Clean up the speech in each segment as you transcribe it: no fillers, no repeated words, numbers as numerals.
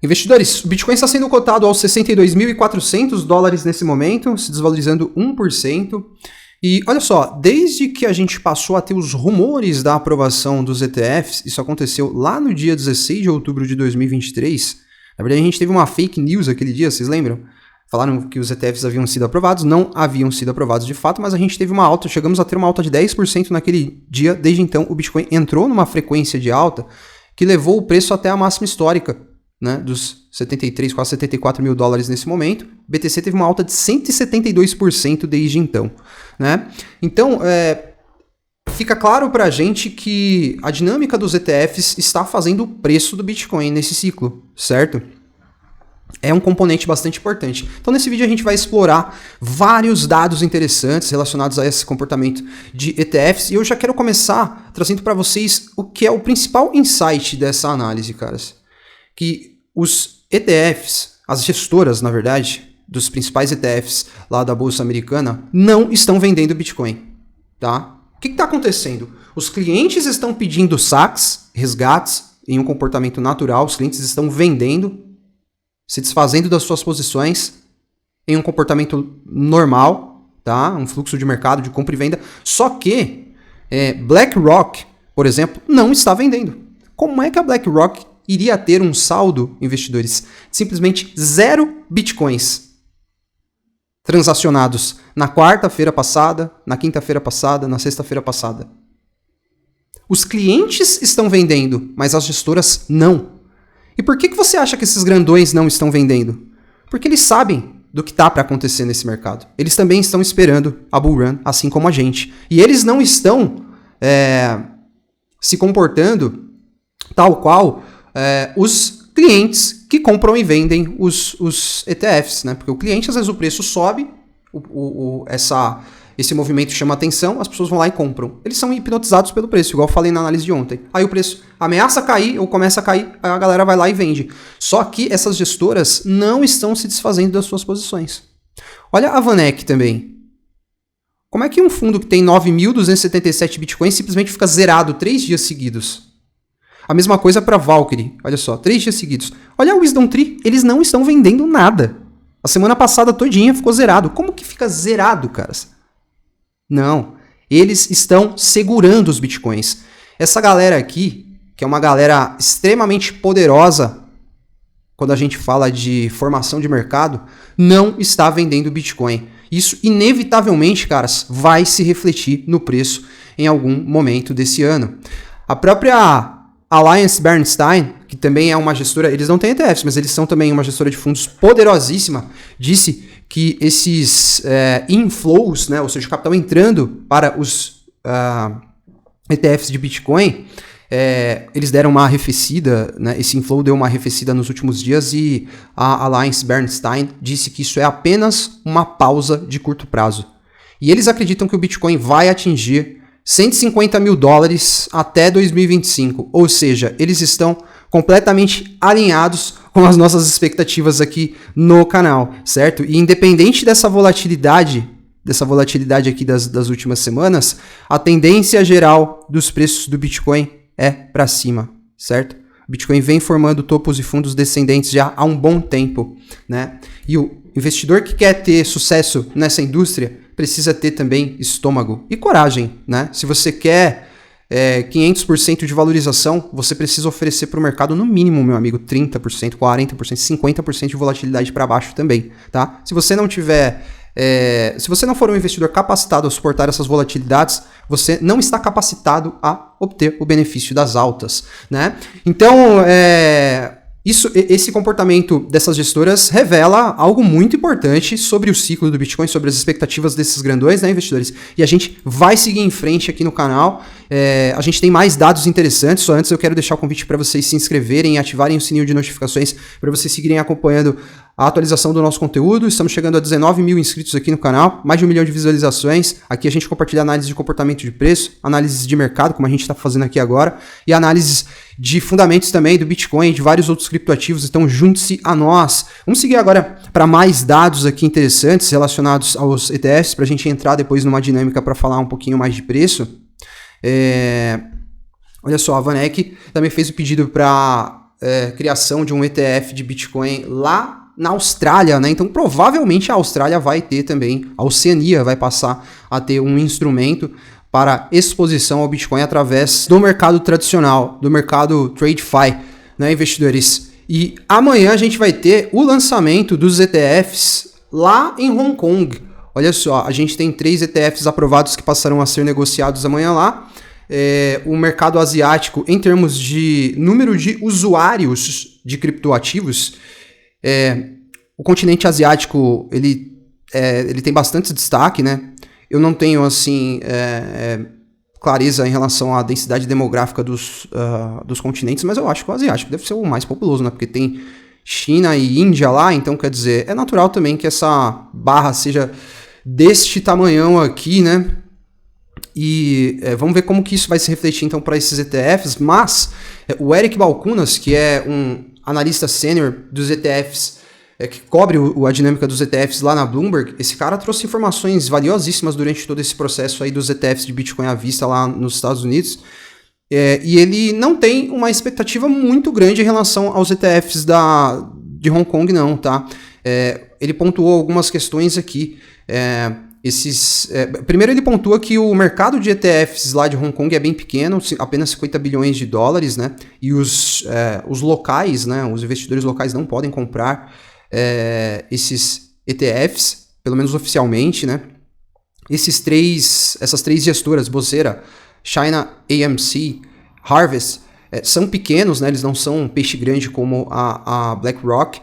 Investidores, o Bitcoin está sendo cotado aos $62.400 nesse momento, se desvalorizando 1%. E olha só, desde que a gente passou a ter os rumores da aprovação dos ETFs, isso aconteceu lá no dia 16 de outubro de 2023, na verdade a gente teve uma fake news aquele dia, vocês lembram? Falaram que os ETFs haviam sido aprovados, não haviam sido aprovados de fato, mas a gente teve uma alta, chegamos a ter uma alta de 10% naquele dia. Desde então o Bitcoin entrou numa frequência de alta que levou o preço até a máxima histórica, né, dos 73, quase 74 mil dólares nesse momento. O BTC teve uma alta de 172% desde então, né? Então, fica claro pra gente que a dinâmica dos ETFs está fazendo o preço do Bitcoin nesse ciclo, certo? É um componente bastante importante. Então, nesse vídeo a gente vai explorar vários dados interessantes relacionados a esse comportamento de ETFs, e eu já quero começar trazendo para vocês o que é o principal insight dessa análise, caras. Que os ETFs, as gestoras, na verdade, dos principais ETFs lá da Bolsa Americana, não estão vendendo Bitcoin, tá? O que está acontecendo? Os clientes estão pedindo saques, resgates, em um comportamento natural, os clientes estão vendendo, se desfazendo das suas posições, em um comportamento normal, tá? Um fluxo de mercado de compra e venda, só que BlackRock, por exemplo, não está vendendo. Como é que a BlackRock iria ter um saldo, investidores, de simplesmente 0 bitcoins transacionados na quarta-feira passada, na quinta-feira passada, na sexta-feira passada? Os clientes estão vendendo, mas as gestoras não. E por que você acha que esses grandões não estão vendendo? Porque eles sabem do que está para acontecer nesse mercado. Eles também estão esperando a bull run, assim como a gente. E eles não estão se comportando tal qual os clientes que compram e vendem os ETFs, né? Porque o cliente, às vezes, o preço sobe, esse movimento chama atenção, as pessoas vão lá e compram. Eles são hipnotizados pelo preço, igual eu falei na análise de ontem. Aí o preço ameaça cair ou começa a cair, aí a galera vai lá e vende. Só que essas gestoras não estão se desfazendo das suas posições. Olha a VanEck também. Como é que um fundo que tem 9.277 bitcoins simplesmente fica zerado 3 dias seguidos? A mesma coisa para Valkyrie, olha só, 3 dias seguidos. Olha o WisdomTree, eles não estão vendendo nada. A semana passada todinha ficou zerado. Como que fica zerado, caras? Não, eles estão segurando os bitcoins. Essa galera aqui, que é uma galera extremamente poderosa quando a gente fala de formação de mercado, não está vendendo Bitcoin. Isso, inevitavelmente, caras, vai se refletir no preço em algum momento desse ano. A própria AllianceBernstein, que também é uma gestora, eles não têm ETFs, mas eles são também uma gestora de fundos poderosíssima, disse que esses inflows, né, ou seja, o capital entrando para os ETFs de Bitcoin, eles deram uma arrefecida, né, esse inflow deu uma arrefecida nos últimos dias, e a AllianceBernstein disse que isso é apenas uma pausa de curto prazo. E eles acreditam que o Bitcoin vai atingir 150 mil dólares até 2025, ou seja, eles estão completamente alinhados com as nossas expectativas aqui no canal, certo? E independente dessa volatilidade aqui das últimas semanas, a tendência geral dos preços do Bitcoin é para cima, certo? O Bitcoin vem formando topos e fundos descendentes já há um bom tempo, né? E o investidor que quer ter sucesso nessa indústria precisa ter também estômago e coragem, né? Se você quer 500% de valorização, você precisa oferecer para o mercado no mínimo, meu amigo, 30%, 40%, 50% de volatilidade para baixo também, tá? Se você não tiver... se você não for um investidor capacitado a suportar essas volatilidades, você não está capacitado a obter o benefício das altas, né? Então, esse comportamento dessas gestoras revela algo muito importante sobre o ciclo do Bitcoin, sobre as expectativas desses grandões, né, investidores? E a gente vai seguir em frente aqui no canal. A gente tem mais dados interessantes. Só antes eu quero deixar o convite para vocês se inscreverem e ativarem o sininho de notificações para vocês seguirem acompanhando a atualização do nosso conteúdo. Estamos chegando a 19 mil inscritos aqui no canal, mais de 1 milhão de visualizações. Aqui a gente compartilha análise de comportamento de preço, análises de mercado, como a gente está fazendo aqui agora, e análises de fundamentos também do Bitcoin e de vários outros criptoativos. Então junte-se a nós. Vamos seguir agora para mais dados aqui interessantes relacionados aos ETFs, para a gente entrar depois numa dinâmica para falar um pouquinho mais de preço. Olha só, a VanEck também fez o pedido para criação de um ETF de Bitcoin lá na Austrália, né? Então, provavelmente a Austrália vai ter também, a Oceania vai passar a ter um instrumento para exposição ao Bitcoin através do mercado tradicional, do mercado TradeFi, né, investidores? E amanhã a gente vai ter o lançamento dos ETFs lá em Hong Kong. Olha só, a gente tem 3 ETFs aprovados que passarão a ser negociados amanhã lá. O mercado asiático, em termos de número de usuários de criptoativos, o continente asiático ele tem bastante destaque, né? Eu não tenho assim clareza em relação à densidade demográfica dos continentes, mas eu acho que o asiático deve ser o mais populoso, né? Porque tem China e Índia lá, então quer dizer, é natural também que essa barra seja deste tamanhão aqui, né? E vamos ver como que isso vai se refletir então para esses ETFs, mas o Eric Balchunas, que é um analista sênior dos ETFs, que cobre a dinâmica dos ETFs lá na Bloomberg, esse cara trouxe informações valiosíssimas durante todo esse processo aí dos ETFs de Bitcoin à vista lá nos Estados Unidos, e ele não tem uma expectativa muito grande em relação aos ETFs de Hong Kong não, tá? Ele pontuou algumas questões aqui, primeiro ele pontua que o mercado de ETFs lá de Hong Kong é bem pequeno, apenas 50 bilhões de dólares, né? E os locais, né? Os investidores locais não podem comprar esses ETFs, pelo menos oficialmente, né? Essas três gestoras, Bozera, China AMC, Harvest, são pequenos, né? Eles não são um peixe grande como a BlackRock.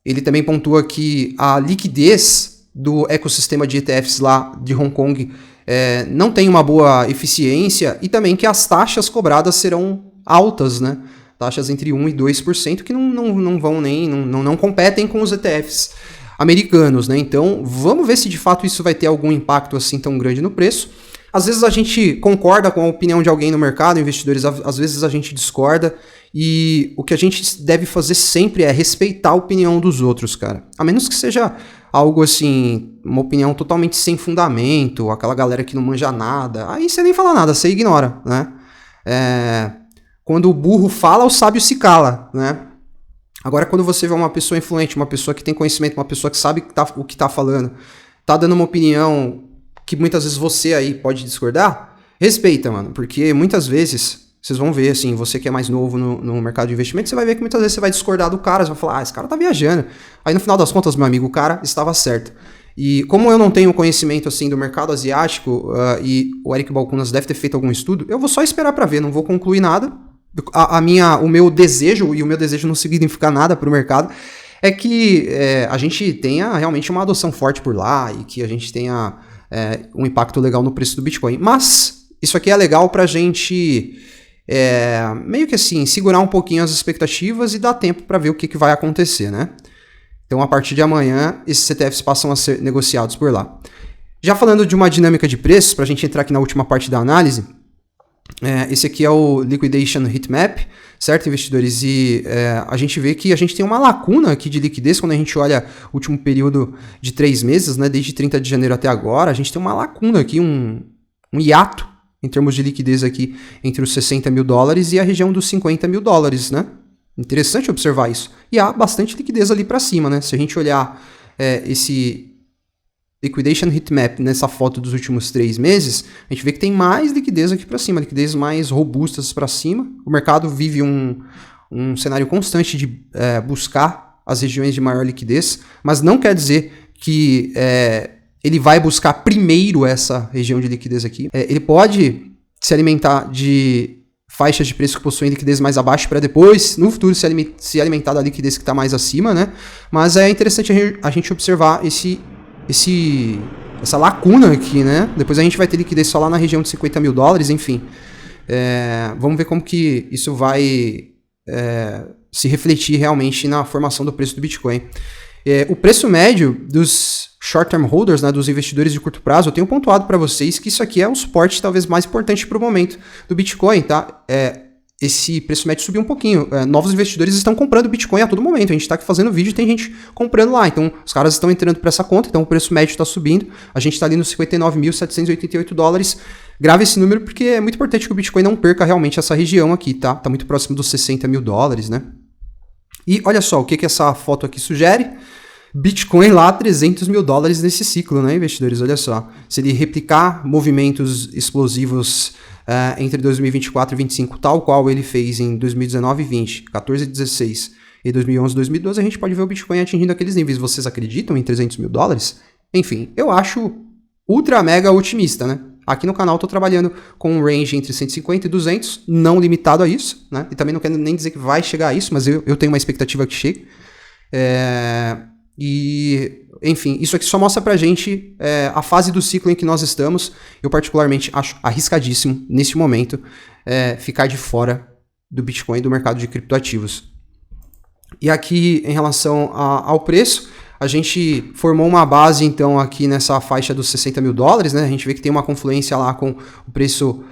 Ele também pontua que a liquidez do ecossistema de ETFs lá de Hong Kong não tem uma boa eficiência e também que as taxas cobradas serão altas, né? Taxas entre 1% e 2% que não vão não competem com os ETFs americanos, né? Então, vamos ver se de fato isso vai ter algum impacto assim tão grande no preço. Às vezes a gente concorda com a opinião de alguém no mercado, investidores, às vezes a gente discorda, e o que a gente deve fazer sempre é respeitar a opinião dos outros, cara. A menos que seja algo assim, uma opinião totalmente sem fundamento, aquela galera que não manja nada, aí você nem fala nada, você ignora, né? Quando o burro fala, o sábio se cala, né? Agora, quando você vê uma pessoa influente, uma pessoa que tem conhecimento, uma pessoa que sabe o que tá falando, tá dando uma opinião que muitas vezes você aí pode discordar, respeita, mano, porque muitas vezes, vocês vão ver, assim, você que é mais novo no mercado de investimento, você vai ver que muitas vezes você vai discordar do cara, você vai falar, esse cara tá viajando. Aí no final das contas, meu amigo, o cara estava certo. E como eu não tenho conhecimento, assim, do mercado asiático, e o Eric Balchunas deve ter feito algum estudo, eu vou só esperar pra ver, não vou concluir nada. O meu desejo, e o meu desejo não significa nada pro mercado, é que a gente tenha realmente uma adoção forte por lá e que a gente tenha um impacto legal no preço do Bitcoin. Mas isso aqui é legal pra gente meio que assim, segurar um pouquinho as expectativas e dar tempo para ver o que vai acontecer, né? Então, a partir de amanhã, esses ETFs passam a ser negociados por lá. Já falando de uma dinâmica de preços, para a gente entrar aqui na última parte da análise, esse aqui é o Liquidation Heatmap, certo, investidores? E a gente vê que a gente tem uma lacuna aqui de liquidez quando a gente olha o último período de 3 meses, né, desde 30 de janeiro até agora, a gente tem uma lacuna aqui, um hiato em termos de liquidez aqui entre os 60 mil dólares e a região dos 50 mil dólares, né? Interessante observar isso. E há bastante liquidez ali para cima, né? Se a gente olhar esse Liquidation Heatmap nessa foto dos últimos 3 meses, a gente vê que tem mais liquidez aqui para cima, liquidez mais robustas para cima. O mercado vive um cenário constante de buscar as regiões de maior liquidez, mas não quer dizer que ele vai buscar primeiro essa região de liquidez aqui. Ele pode se alimentar de faixas de preço que possuem liquidez mais abaixo para depois, no futuro, se alimentar da liquidez que está mais acima, né? Mas é interessante a gente observar essa lacuna aqui, né? Depois a gente vai ter liquidez só lá na região de 50 mil dólares, enfim. Vamos ver como que isso vai se refletir realmente na formação do preço do Bitcoin. O preço médio dos short-term holders, né, dos investidores de curto prazo, eu tenho pontuado para vocês que isso aqui é o suporte talvez mais importante para o momento do Bitcoin, tá? esse preço médio subiu um pouquinho. Novos investidores estão comprando Bitcoin a todo momento. A gente está aqui fazendo vídeo e tem gente comprando lá. Então, os caras estão entrando para essa conta, então o preço médio está subindo. A gente está ali nos $59.788. Grave esse número porque é muito importante que o Bitcoin não perca realmente essa região aqui, tá? Tá muito próximo dos $60 mil, né? E olha só, o que essa foto aqui sugere? Bitcoin lá, $300 mil nesse ciclo, né, investidores? Olha só. Se ele replicar movimentos explosivos entre 2024 e 2025, tal qual ele fez em 2019 e 20, 14 e 16 e 2011 e 2012, a gente pode ver o Bitcoin atingindo aqueles níveis. Vocês acreditam em $300 mil? Enfim, eu acho ultra mega otimista, né? Aqui no canal eu tô trabalhando com um range entre 150 e 200, não limitado a isso, né? E também não quero nem dizer que vai chegar a isso, mas eu tenho uma expectativa que chegue. E, enfim, isso aqui só mostra pra gente a fase do ciclo em que nós estamos. Eu particularmente acho arriscadíssimo, nesse momento, ficar de fora do Bitcoin e do mercado de criptoativos. E aqui, em relação ao preço, a gente formou uma base, então, aqui nessa faixa dos $60 mil, né? A gente vê que tem uma confluência lá com o preço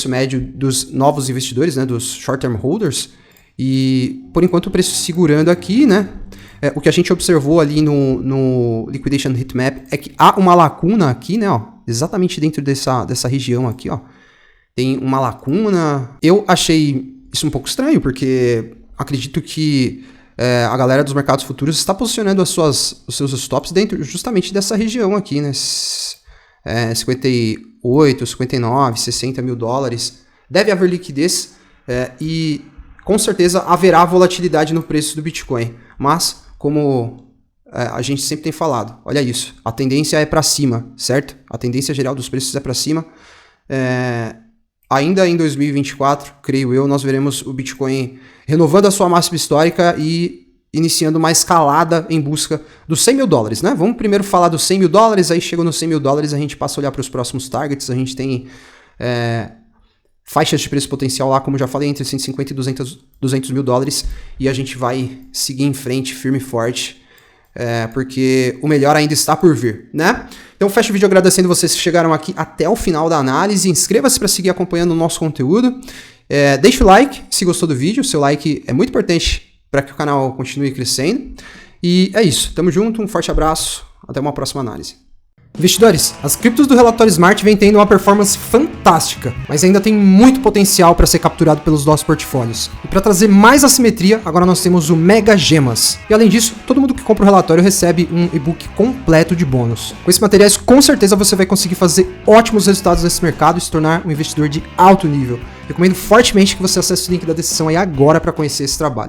médio dos novos investidores, né? Dos short-term holders. E, por enquanto, o preço segurando aqui, né? O que a gente observou ali no Liquidation Heatmap é que há uma lacuna aqui, né? Ó, exatamente dentro dessa região aqui, ó. Tem uma lacuna. Eu achei isso um pouco estranho, porque acredito que a galera dos mercados futuros está posicionando os seus stops dentro justamente dessa região aqui, né? 58, 59, $60 mil. Deve haver liquidez e com certeza haverá volatilidade no preço do Bitcoin. Mas, como a gente sempre tem falado, olha isso, a tendência é para cima, certo? A tendência geral dos preços é para cima. Ainda em 2024, creio eu, nós veremos o Bitcoin renovando a sua máxima histórica e iniciando uma escalada em busca dos $100 mil, né? Vamos primeiro falar dos $100 mil, aí chegou nos $100 mil, a gente passa a olhar para os próximos targets, a gente tem faixas de preço potencial lá, como já falei, entre 150 e $200 mil, e a gente vai seguir em frente, firme e forte, porque o melhor ainda está por vir, né? Então fecho o vídeo agradecendo vocês que chegaram aqui até o final da análise, inscreva-se para seguir acompanhando o nosso conteúdo, deixe o like se gostou do vídeo, o seu like é muito importante para que o canal continue crescendo, e é isso, tamo junto, um forte abraço, até uma próxima análise. Investidores, as criptos do relatório Smart vêm tendo uma performance fantástica, mas ainda tem muito potencial para ser capturado pelos nossos portfólios. E para trazer mais assimetria, agora nós temos o Mega Gemas. E além disso, todo mundo que compra o relatório recebe um e-book completo de bônus. Com esses materiais, com certeza você vai conseguir fazer ótimos resultados nesse mercado e se tornar um investidor de alto nível. Recomendo fortemente que você acesse o link da descrição aí agora para conhecer esse trabalho.